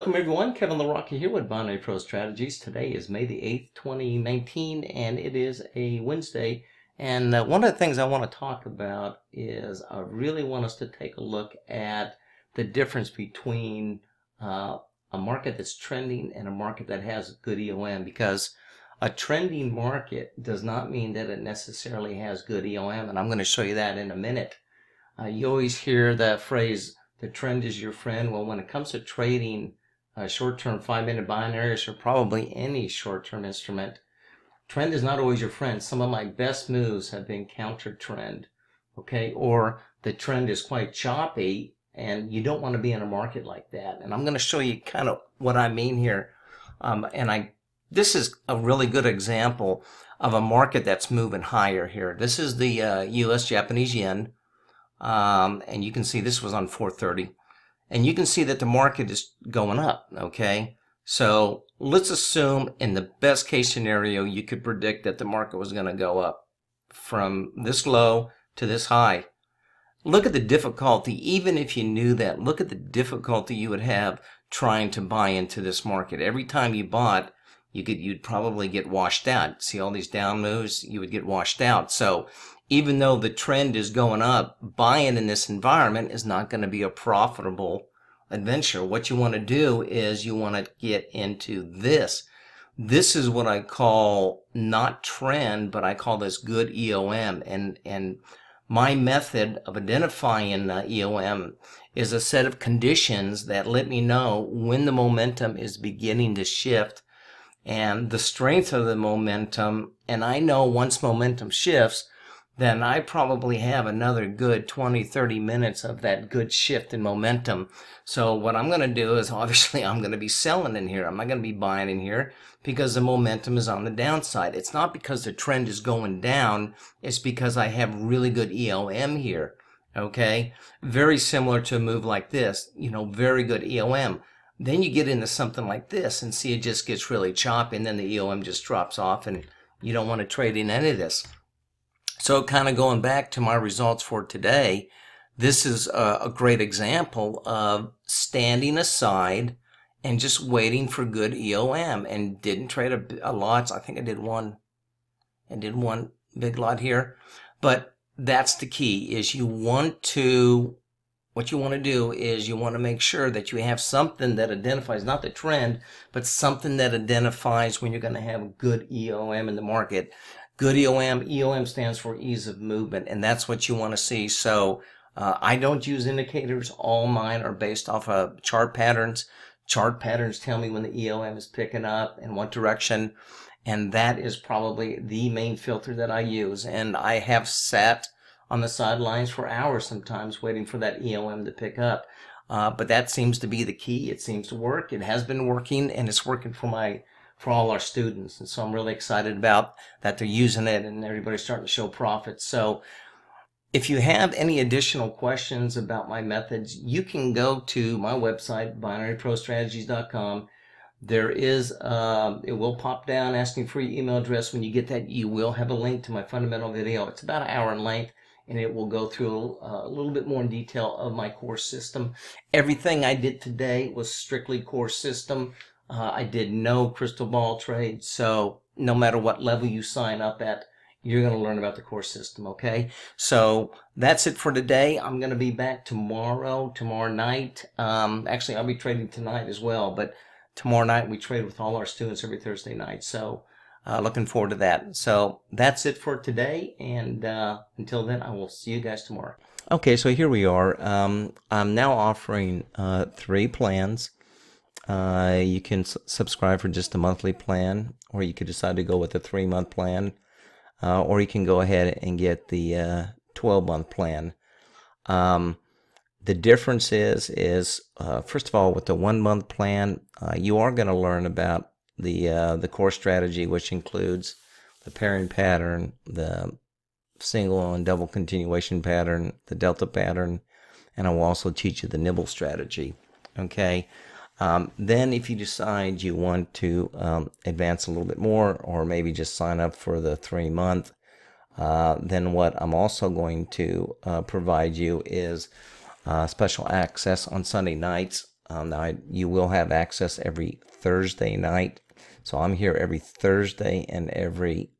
Welcome everyone, Kevin LaRocca here with Binary Pro Strategies. Today is May the 8th, 2019, and it is a Wednesday. And one of the things I want to talk about is I really want us to take a look at the difference between a market that's trending and a market that has good EOM, because a trending market does not mean that it necessarily has good EOM, and I'm going to show you that in a minute. You always hear that phrase, the trend is your friend. Well, when it comes to trading short-term 5-minute binaries, or probably any short-term instrument, trend is not always your friend. Some of my best moves have been counter trend, okay? Or the trend is quite choppy and you don't want to be in a market like that. And I'm going to show you kind of what I mean here. This is a really good example of a market that's moving higher here. This is the US Japanese yen. And you can see this was on 430. And you can see that the market is going up, okay? So let's assume in the best case scenario, you could predict that the market was going to go up from this low to this high. Look at the difficulty, even if you knew that, look at the difficulty you would have trying to buy into this market. Every time you bought, you'd probably get washed out. See all these down moves, you would get washed out. So even though the trend is going up, buying in this environment is not going to be a profitable adventure. What you want to do is you want to get into this. This is what I call not trend, but I call this good EOM. And my method of identifying EOM is a set of conditions that let me know when the momentum is beginning to shift and the strength of the momentum. And I know once momentum shifts, then I probably have another good 20-30 minutes of that good shift in momentum. So what I'm going to do is, obviously, I'm going to be selling in here. I'm not going to be buying in here because the momentum is on the downside. It's not because the trend is going down. It's because I have really good EOM here. Okay? Very similar to a move like this. You know, very good EOM. Then you get into something like this and see it just gets really choppy, and then the EOM just drops off, and you don't want to trade in any of this. So kind of going back to my results for today, this is a great example of standing aside and just waiting for good EOM, and didn't trade a lot. I think I did one big lot here. But that's the key, is what you want to do is you want to make sure that you have something that identifies, not the trend, but something that identifies when you're going to have good EOM in the market. Good EOM stands for ease of movement, and that's what you want to see. So I don't use indicators. All mine are based off of chart patterns. Chart patterns tell me when the EOM is picking up and what direction, and that is probably the main filter that I use. And I have sat on the sidelines for hours sometimes waiting for that EOM to pick up. But that seems to be the key. It seems to work. It has been working, and it's working for all our students. And so I'm really excited about that they're using it and everybody's starting to show profits. So if you have any additional questions about my methods, you can go to my website, binaryprostrategies.com. There is, it will pop down asking for your email address. When you get that, you will have a link to my fundamental video. It's about an hour in length, and it will go through a little bit more in detail of my course system. Everything I did today was strictly course system. I did no crystal ball trade, so no matter what level you sign up at, you're going to learn about the course system, okay? So that's it for today. I'm going to be back tomorrow night. Actually, I'll be trading tonight as well, but tomorrow night we trade with all our students every Thursday night, so looking forward to that. So that's it for today, and until then, I will see you guys tomorrow. Okay, so here we are. I'm now offering 3 plans. You can subscribe for just a monthly plan, or you could decide to go with a 3-month plan, or you can go ahead and get the 12-month plan. The difference is first of all, with the 1-month plan, you are going to learn about the core strategy, which includes the pairing pattern, the single and double continuation pattern, the delta pattern, and I will also teach you the nibble strategy. Okay. Then if you decide you want to advance a little bit more, or maybe just sign up for the 3-month, then what I'm also going to provide you is special access on Sunday nights Now you will have access every Thursday night. So I'm here every Thursday and every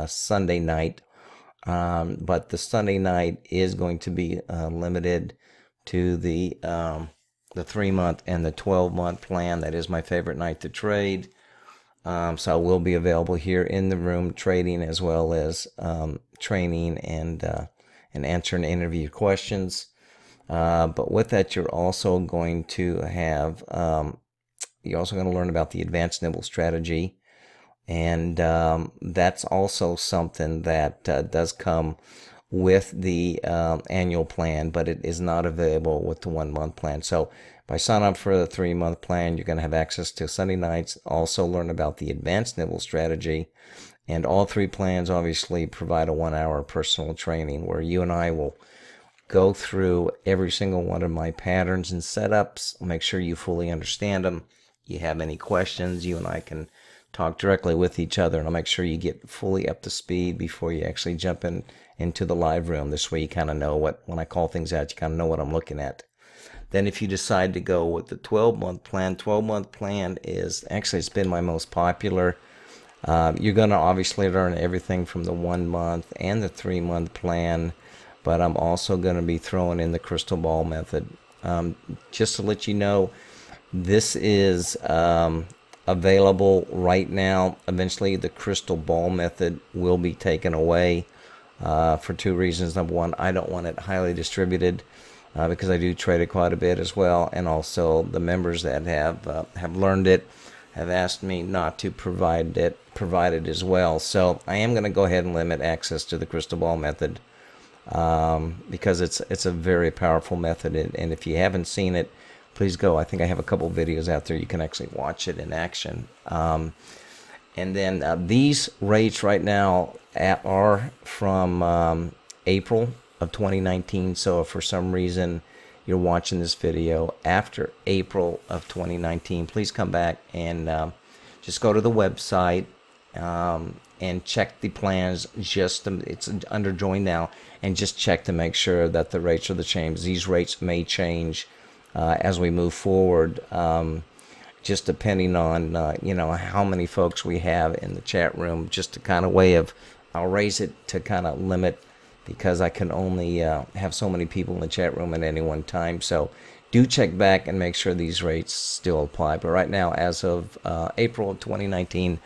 Sunday night. But the Sunday night is going to be limited to the 3-month and the 12-month plan. That is my favorite night to trade. So I will be available here in the room trading, as well as training and answering interview questions. But with that, you're also going to have you're also going to learn about the advanced nibble strategy, and that's also something that does come with the annual plan, but it is not available with the 1-month plan. So by signing up for the 3-month plan, you're going to have access to Sunday nights, also learn about the advanced nibble strategy, and all 3 plans obviously provide a 1-hour personal training where you and I will go through every single one of my patterns and setups, make sure you fully understand them. You have any questions, you and I can talk directly with each other, and I'll make sure you get fully up to speed before you actually jump into the live room. This way you kind of know when I call things out, you kind of know what I'm looking at. Then if you decide to go with the 12-month plan, 12-month plan is actually, it's been my most popular. You're going to obviously learn everything from the 1-month and the 3-month plan, but I'm also going to be throwing in the crystal ball method. Just to let you know, this is available right now. Eventually the crystal ball method will be taken away for 2 reasons. Number one, I don't want it highly distributed because I do trade it quite a bit as well, and also the members that have learned it have asked me not to provide it as well. So I am going to go ahead and limit access to the crystal ball method because it's a very powerful method, and if you haven't seen it, please go. I think I have a couple videos out there you can actually watch it in action. And then these rates right now are from April of 2019. So if for some reason you're watching this video after April of 2019, please come back and just go to the website and check the plans. It's under join now, and just check to make sure that the rates are the same. These rates may change as we move forward, just depending on how many folks we have in the chat room. Just a kind of way of, I'll raise it to kind of limit, because I can only have so many people in the chat room at any one time. So do check back and make sure these rates still apply. But right now, as of April of 2019,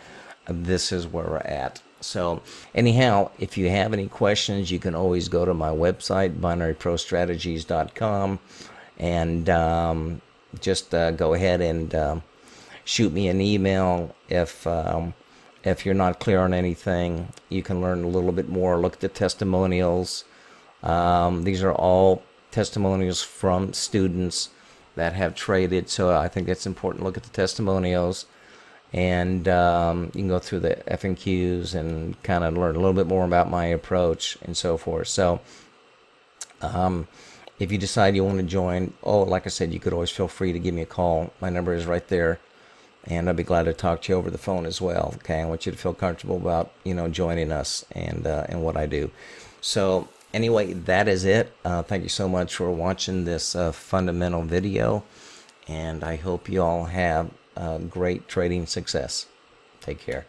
this is where we're at. So anyhow, if you have any questions, you can always go to my website, binaryprostrategies.com, and just go ahead and shoot me an email if you're not clear on anything. You can learn a little bit more, look at the testimonials. These are all testimonials from students that have traded, so I think it's important to look at the testimonials, and you can go through the FAQs and kind of learn a little bit more about my approach and so forth. So if you decide you want to join, like I said, you could always feel free to give me a call. My number is right there, and I'll be glad to talk to you over the phone as well. Okay, I want you to feel comfortable about joining us and what I do. So anyway, that is it. Thank you so much for watching this fundamental video, and I hope you all have great trading success. Take care.